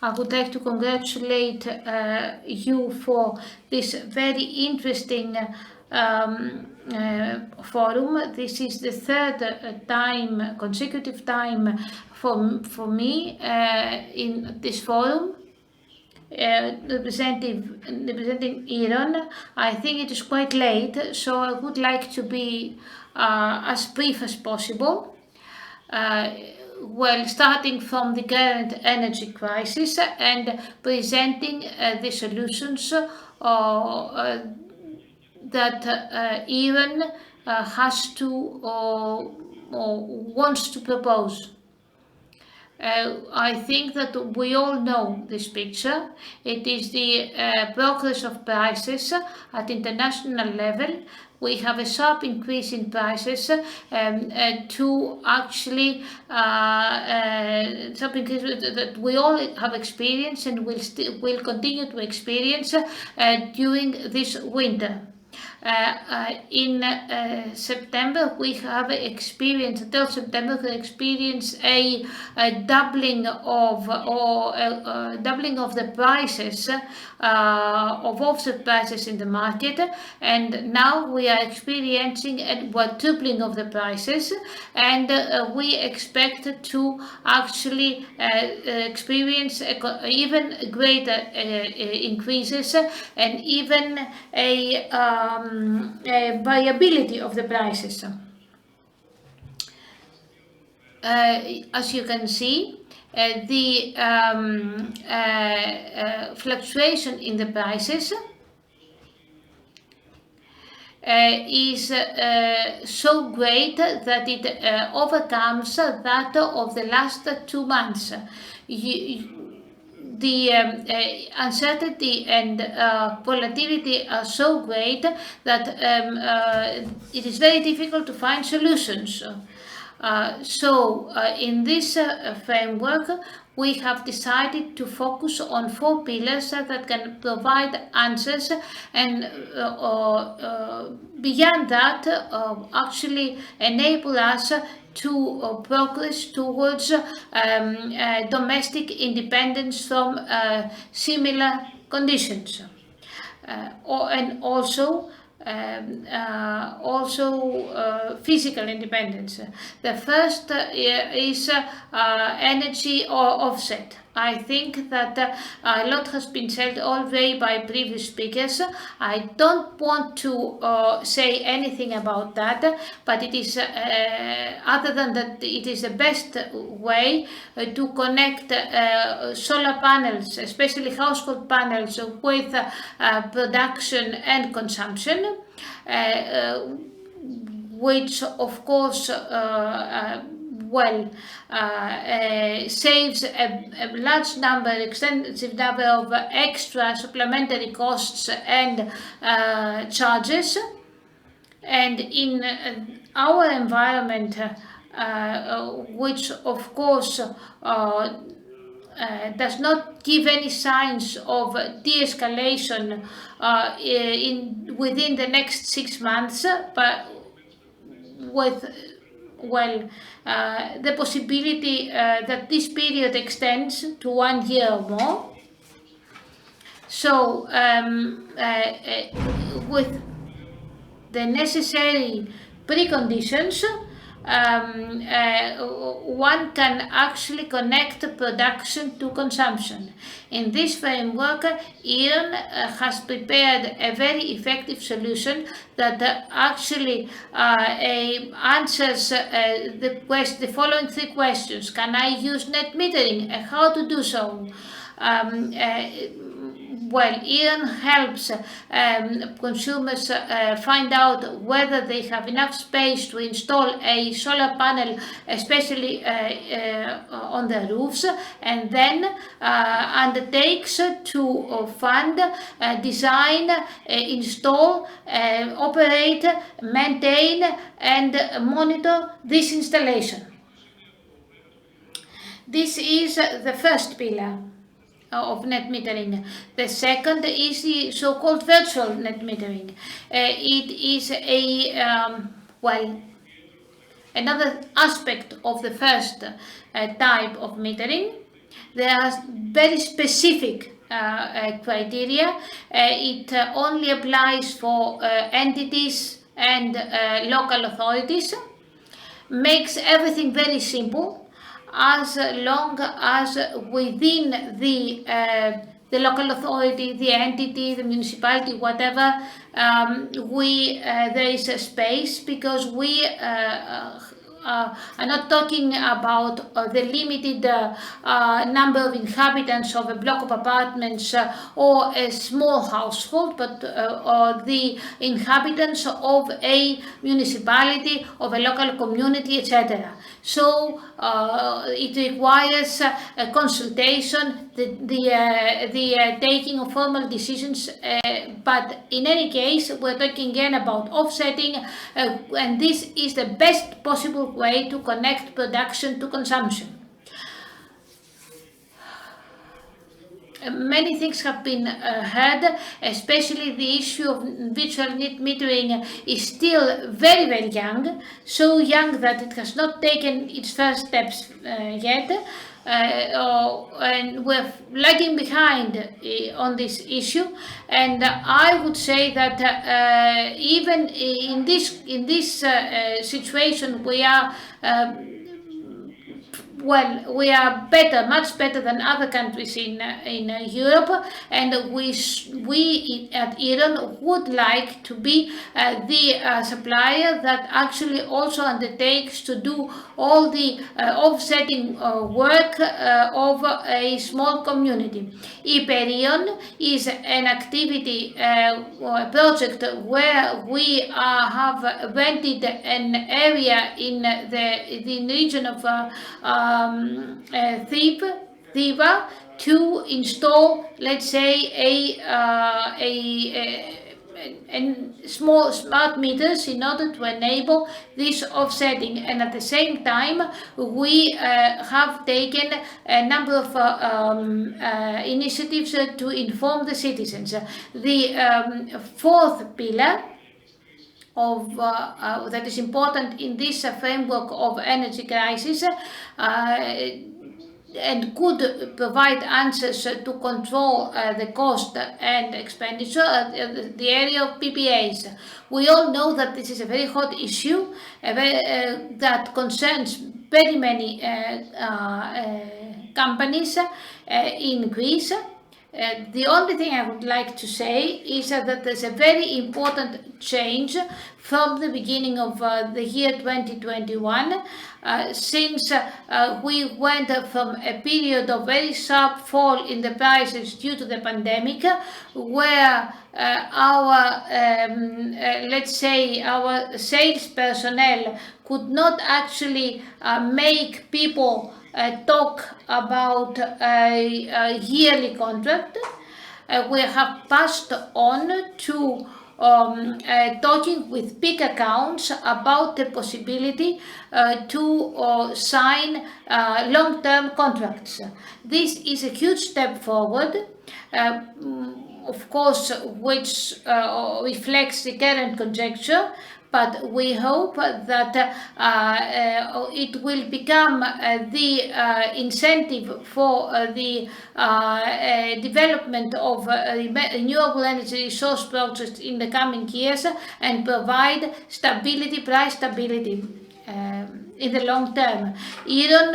I would like to congratulate you for this very interesting forum. This is the third consecutive time for me in this forum. Representing ΗΡΩΝ. I think it is quite late, so I would like to be as brief as possible. Starting from the current energy crisis and presenting the solutions that ΗΡΩΝ has to or wants to propose. I think that we all know this picture. It is the progress of prices at international level. We have a sharp increase in prices to actually sharp increase that we all have experienced and will continue to experience during this winter. In September, we have experienced until September a doubling of the prices of offset prices in the market, and now we are experiencing a tripling of the prices, and we expect to actually experience even greater increases and even a variability of the prices. As you can see, the fluctuation in the prices is so great that it overcomes that of the last 2 months. The uncertainty and volatility are so great that it is very difficult to find solutions. In this framework, we have decided to focus on 4 pillars that can provide answers, and beyond that, actually enable us to progress towards domestic independence from similar conditions, and also physical independence. The first is energy offset. I think that a lot has been said already by previous speakers. I don't want to say anything about that, but it is other than that, it is the best way to connect solar panels, especially household panels, with production and consumption, which of course saves a large number, extensive number of extra supplementary costs and charges. And in our environment, which of course does not give any signs of de-escalation within the next 6 months, but with the possibility that this period extends to 1 year or more. So with the necessary preconditions, one can actually connect production to consumption. In this framework, ΗΡΩΝ has prepared a very effective solution that actually answers the following 3 questions. Can I use net metering? How to do so? ΗΡΩΝ helps consumers find out whether they have enough space to install a solar panel, especially on their roofs, and then undertakes to fund, design, install, operate, maintain, and monitor this installation. This is the first pillar of net metering. The second is the so-called virtual net metering. It is a another aspect of the first type of metering. There are very specific criteria. It only applies for entities and local authorities. Makes everything very simple, as long as within the local authority, the entity, the municipality, whatever, there is a space, because we are not talking about the limited number of inhabitants of a block of apartments or a small household, but the inhabitants of a municipality, of a local community, etc. So it requires a consultation, the taking of formal decisions, but in any case we're talking again about offsetting, and this is the best possible way to connect production to consumption. Many things have been heard, especially the issue of virtual net metering is still very, very young, so young that it has not taken its first steps yet, and we're lagging behind on this issue. And I would say that even in this situation we are we are better, much better than other countries in Europe, and we at ΗΡΩΝ would like to be the supplier that actually also undertakes to do all the offsetting work of a small community. ΗΠΕΡΙΟΝ is an activity project where we have rented an area in the region of Thiva to install, let's say, a small smart meters in order to enable this offsetting. And at the same time, we have taken a number of initiatives to inform the citizens. The fourth pillar that is important in this framework of energy crisis and could provide answers to control the cost and expenditure, the area of PPAs. We all know that this is a very hot issue that concerns very many companies in Greece. The only thing I would like to say is that there's a very important change from the beginning of the year 2021, since we went from a period of very sharp fall in the prices due to the pandemic, where our let's say our sales personnel could not actually make people talk about a yearly contract. We have passed on to talking with big accounts about the possibility to sign long-term contracts. This is a huge step forward, of course, which reflects the current conjuncture, but we hope that it will become the incentive for the development of renewable energy resource projects in the coming years and provide stability, price stability in the long term. ΗΡΩΝ,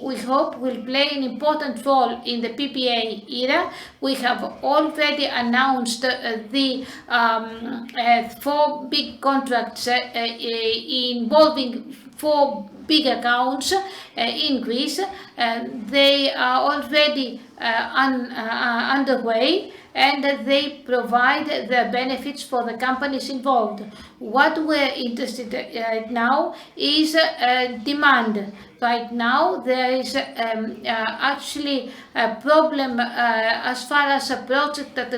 we hope, will play an important role in the PPA era. We have already announced the 4 big contracts involving 4 big accounts in Greece. They are already underway, and they provide the benefits for the companies involved. What we're interested in right now is demand. Right now there is actually a problem as far as a project that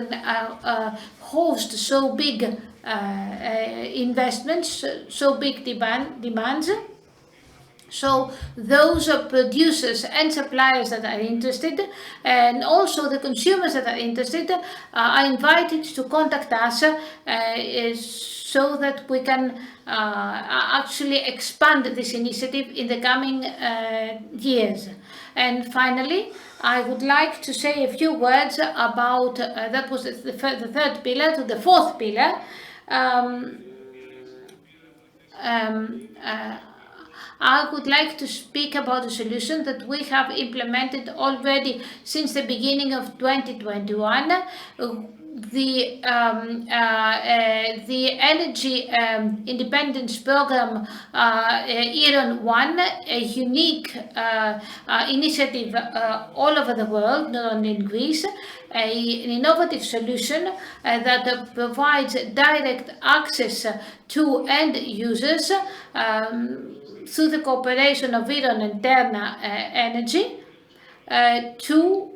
hosts so big investments, so big demands. So those producers and suppliers that are interested, and also the consumers that are interested, are invited to contact us so that we can actually expand this initiative in the coming years. And finally, I would like to say a few words about, that was the third pillar, to the fourth pillar. I would like to speak about a solution that we have implemented already since the beginning of 2021. The Energy Independence Program, ΗΡΩΝ 1, a unique initiative all over the world, not only in Greece, an innovative solution that provides direct access to end users through the cooperation of ΗΡΩΝ and Terna Energy to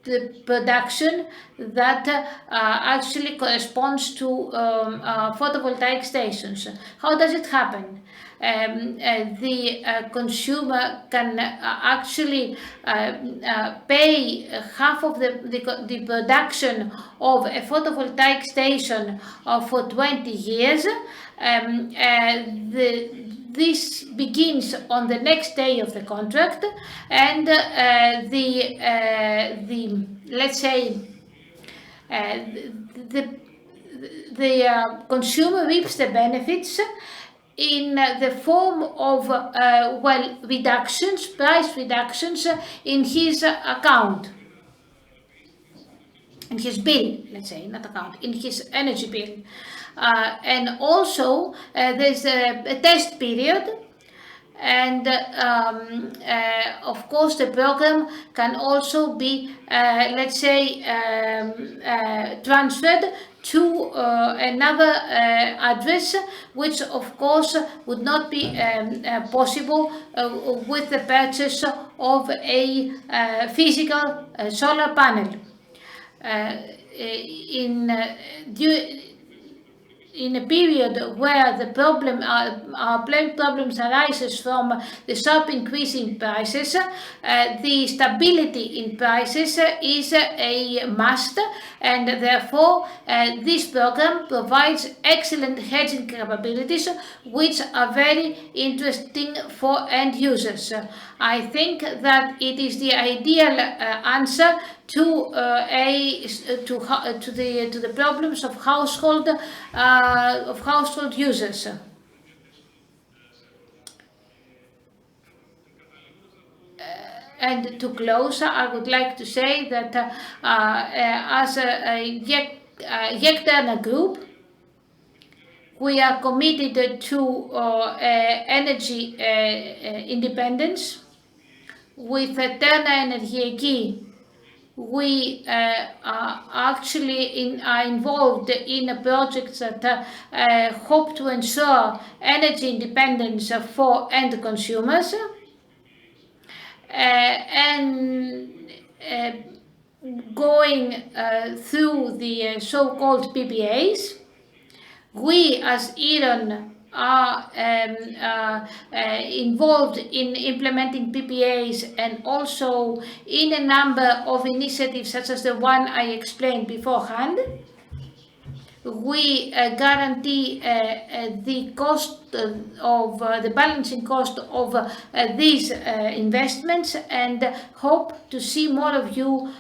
the production that actually corresponds to photovoltaic stations. How does it happen? The consumer can actually pay half of the production of a photovoltaic station for 20 years. This begins on the next day of the contract, and let's say the consumer reaps the benefits in the form of price reductions in his account, in his bill, let's say, not account, in his energy bill. And also there's a test period, and of course the program can also be let's say transferred to another address, which of course would not be possible with the purchase of a physical solar panel. In a period where the problems arises from the sharp increase in prices, the stability in prices is a must, and therefore this program provides excellent hedging capabilities which are very interesting for end users. I think that it is the ideal answer to the problems of household users. And to close, I would like to say that as a Terna group, we are committed to energy independence. With Terna Ενεργειακ, we actually are involved in projects that hope to ensure energy independence for end consumers, and going through the so-called PPAs. We as ΗΡΩΝ are involved in implementing PPAs and also in a number of initiatives such as the one I explained beforehand. We guarantee the cost of the balancing cost of these investments, and hope to see more of you